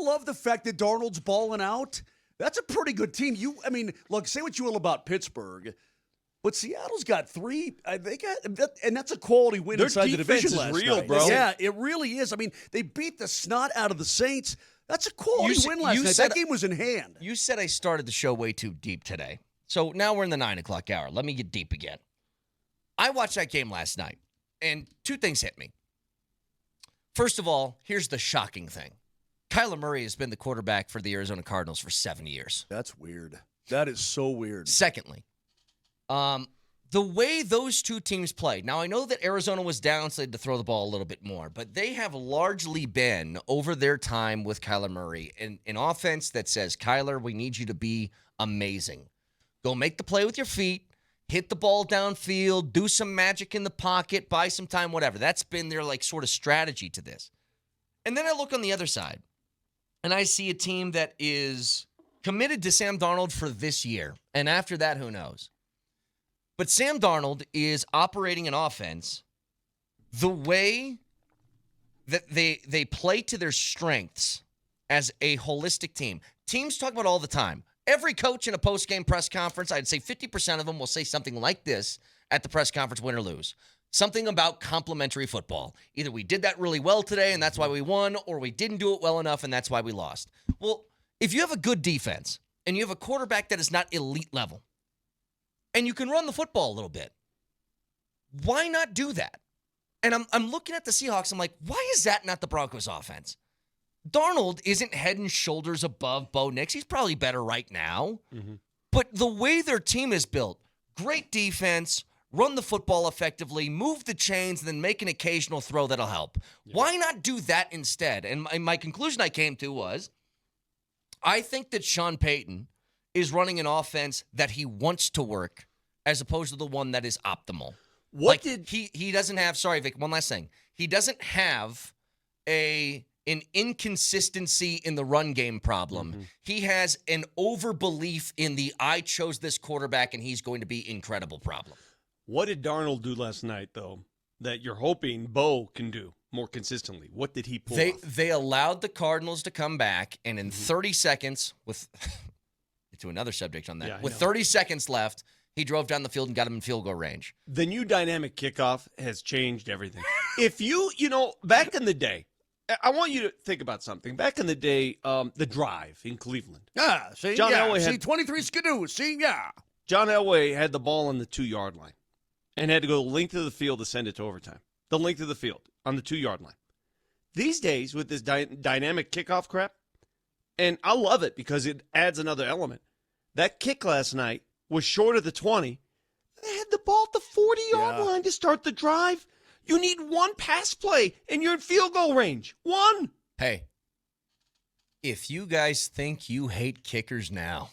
love the fact that Darnold's balling out. That's a pretty good team. Look, say what you will about Pittsburgh, but Seattle's got 3. They got, and that's a quality win Their inside the division last real, night. bro. Yeah, it really is. I mean, they beat the snot out of the Saints. That's a quality win last night. That game was in hand. You said I started the show way too deep today. So now we're in the 9 o'clock hour. Let me get deep again. I watched that game last night, and 2 things hit me. First of all, here's the shocking thing. Kyler Murray has been the quarterback for the Arizona Cardinals for 7 years. That's weird. That is so weird. Secondly, the way those 2 teams played. Now, I know that Arizona was down, so they had to throw the ball a little bit more, but they have largely been, over their time with Kyler Murray, an offense that says, Kyler, we need you to be amazing. Go make the play with your feet, hit the ball downfield, do some magic in the pocket, buy some time, whatever. That's been their, sort of strategy to this. And then I look on the other side, and I see a team that is committed to Sam Darnold for this year. And after that, who knows? But Sam Darnold is operating an offense the way that they play to their strengths as a holistic team. Teams talk about all the time. Every coach in a post-game press conference, I'd say 50% of them will say something like this at the press conference, win or lose. Something about complementary football. Either we did that really well today and that's why we won, or we didn't do it well enough and that's why we lost. Well, if you have a good defense and you have a quarterback that is not elite level and you can run the football a little bit, why not do that? And I'm looking at the Seahawks. I'm like, why is that not the Broncos offense? Darnold isn't head and shoulders above Bo Nix. He's probably better right now. Mm-hmm. But the way their team is built, great defense, run the football effectively, move the chains, and then make an occasional throw that'll help. Yeah. Why not do that instead? And my conclusion I came to was, I think that Sean Payton is running an offense that he wants to work as opposed to the one that is optimal. He doesn't have, sorry, Vic, one last thing. He doesn't have an inconsistency in the run game problem. Mm-hmm. He has an overbelief in the I chose this quarterback and he's going to be incredible problem. What did Darnold do last night, though, that you're hoping Bo can do more consistently? What did he pull off? They allowed the Cardinals to come back, and in 30 seconds, with to another subject on that, with 30 seconds left, he drove down the field and got him in field goal range. The new dynamic kickoff has changed everything. If back in the day, I want you to think about something. Back in the day, the drive in Cleveland. Elway had 23 skidoo. John Elway had the ball on the 2-yard line and had to go the length of the field to send it to overtime. The length of the field on the 2-yard line. These days, with this dynamic kickoff crap, and I love it because it adds another element. That kick last night was short of the 20. They had the ball at the 40-yard line to start the drive. You need one pass play, and you're in field goal range. One. Hey, if you guys think you hate kickers now,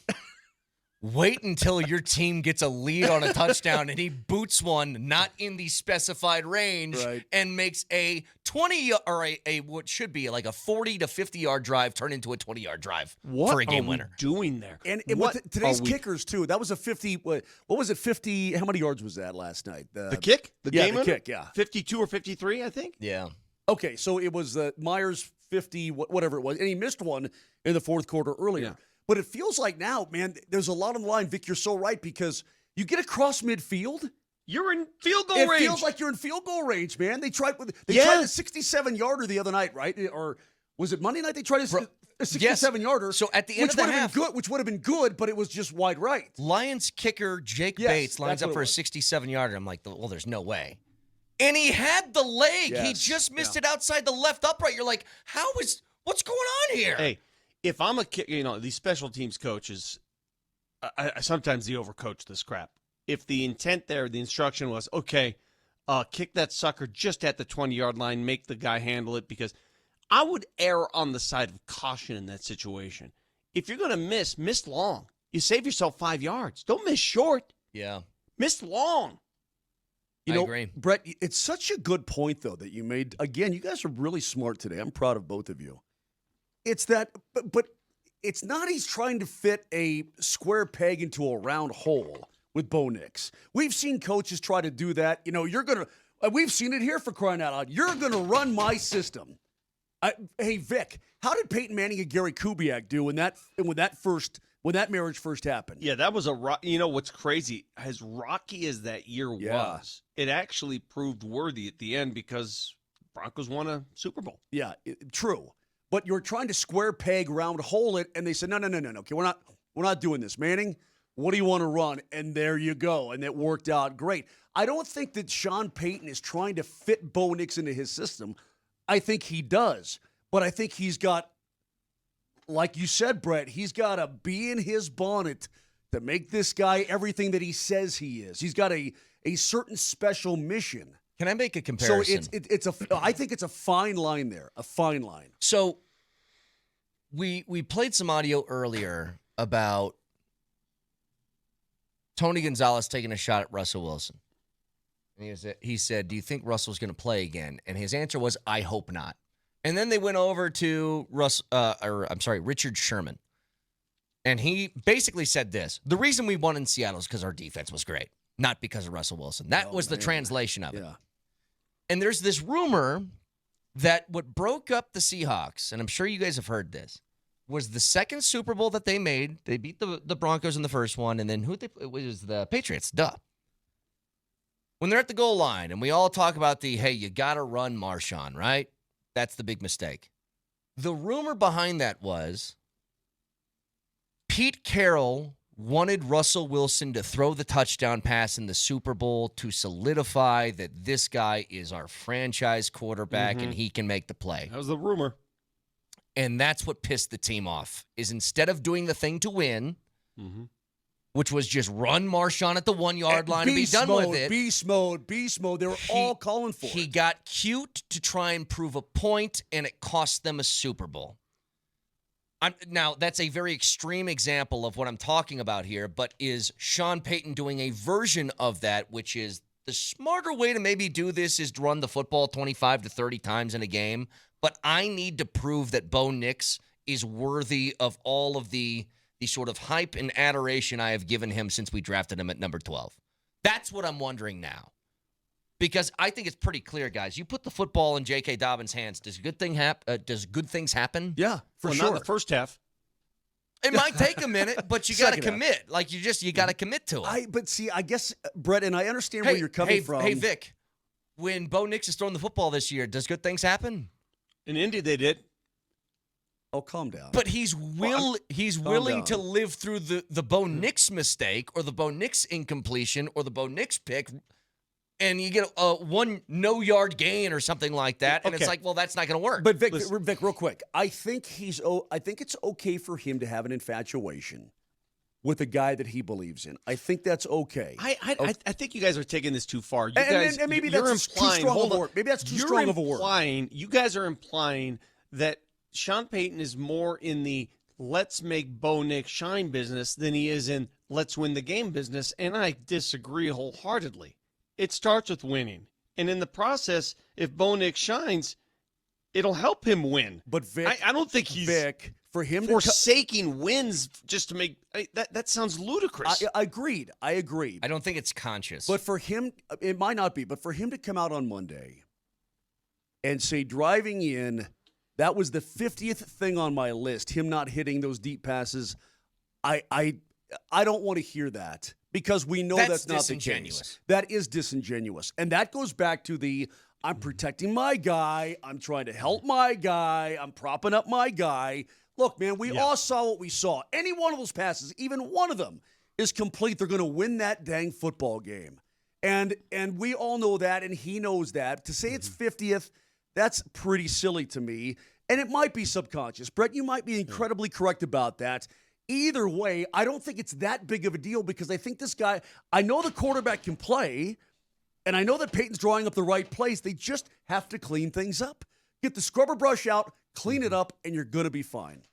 wait until your team gets a lead on a touchdown and he boots one not in the specified range and makes a 20 or a what should be like a 40 to 50-yard drive turn into a 20-yard drive for a game winner. What are we doing there? And with today's kickers, too, that was a 50, what was it, 50, how many yards was that last night? The kick? The game winner? Kick, yeah. 52 or 53, I think? Yeah. Okay, so it was Myers 50, whatever it was, and he missed one in the fourth quarter earlier. Yeah. But it feels like now, man, there's a lot on the line. Vic, you're so right, because you get across midfield. You're in field goal range. It feels like you're in field goal range, man. They tried a 67-yarder the other night, right? Or was it Monday night they tried a 67-yarder? So at the end of the half. Which would have been good, but it was just wide right. Lions kicker Jake Bates lines up for a 67-yarder. I'm like, well, there's no way. And he had the leg. Yes. He just missed it outside the left upright. You're like, what's going on here? Hey. If I'm these special teams coaches, I sometimes they overcoach this crap. If the intent there, the instruction was, okay, kick that sucker just at the 20-yard line, make the guy handle it, because I would err on the side of caution in that situation. If you're going to miss long. You save yourself 5 yards. Don't miss short. Yeah. Miss long. I agree. Brett, it's such a good point, though, that you made. Again, you guys are really smart today. I'm proud of both of you. It's that, but it's not he's trying to fit a square peg into a round hole with Bo Nix. We've seen coaches try to do that. We've seen it here, for crying out loud. You're going to run my system. Hey, Vic, how did Peyton Manning and Gary Kubiak do when that marriage first happened? Yeah, that was you know what's crazy? As rocky as that year was, it actually proved worthy at the end because Broncos won a Super Bowl. Yeah, true. But you're trying to square peg, round hole it, and they said, no. Okay, we're not doing this. Manning, what do you want to run? And there you go. And it worked out great. I don't think that Sean Payton is trying to fit Bo Nix into his system. I think he does. But I think he's got, like you said, Brett, he's got to be in his bonnet to make this guy everything that he says he is. He's got a certain special mission. Can I make a comparison? So I think it's a fine line there, a fine line. So we played some audio earlier about Tony Gonzalez taking a shot at Russell Wilson. And he said, do you think Russell's going to play again? And his answer was, I hope not. And then they went over to Richard Sherman. And he basically said this: the reason we won in Seattle is because our defense was great, not because of Russell Wilson. That was the translation of it. Yeah. And there's this rumor that what broke up the Seahawks, and I'm sure you guys have heard this, was the second Super Bowl that they made. They beat the Broncos in the first one, and then it was the Patriots. Duh. When they're at the goal line, and we all talk about hey, you got to run Marshawn, right? That's the big mistake. The rumor behind that was Pete Carroll wanted Russell Wilson to throw the touchdown pass in the Super Bowl to solidify that this guy is our franchise quarterback and he can make the play. That was the rumor. And that's what pissed the team off, is instead of doing the thing to win, which was just run Marshawn at the 1 yard line and be done with it. Beast mode. They were all calling for it. He got cute to try and prove a point, and it cost them a Super Bowl. Now, that's a very extreme example of what I'm talking about here, but is Sean Payton doing a version of that, which is the smarter way to maybe do this is to run the football 25 to 30 times in a game, but I need to prove that Bo Nix is worthy of all of the sort of hype and adoration I have given him since we drafted him at number 12. That's what I'm wondering now. Because I think it's pretty clear, guys. You put the football in J.K. Dobbins' hands. Does good things happen? Yeah, for sure. Not the first half. It might take a minute, but you got to commit. Like you got to commit to it. But see, I guess Brett, and I understand where you're coming from. Hey, Vic, when Bo Nix is throwing the football this year, does good things happen? In Indy, they did. Oh, calm down. But he's willing to live through the Bo Nix mistake or the Bo Nix incompletion or the Bo Nix pick. And you get a 1 no-yard gain or something like that, and it's like, well, that's not going to work. But Vic, real quick, I think it's okay for him to have an infatuation with a guy that he believes in. I think that's okay. I think you guys are taking this too far. And maybe that's too strong of a word. Maybe that's too strong of a word. You guys are implying that Sean Payton is more in the let's make Bo Nix shine business than he is in let's win the game business, and I disagree wholeheartedly. It starts with winning. And in the process, if Bo Nix shines, it'll help him win. But Vic, I don't think he's for him forsaking wins just to make that sounds ludicrous. I agreed. I don't think it's conscious. But for him, it might not be. But for him to come out on Monday and say driving in, that was the 50th thing on my list, him not hitting those deep passes, I don't want to hear that. Because we know that's not the case. That is disingenuous. And that goes back to I'm protecting my guy. I'm trying to help my guy. I'm propping up my guy. Look, man, we all saw what we saw. Any one of those passes, even one of them, is complete. They're going to win that dang football game. And we all know that, and he knows that. To say it's 50th, that's pretty silly to me. And it might be subconscious. Brett, you might be incredibly correct about that. Either way, I don't think it's that big of a deal because I think this guy, I know the quarterback can play, and I know that Peyton's drawing up the right plays. They just have to clean things up. Get the scrubber brush out, clean it up, and you're going to be fine.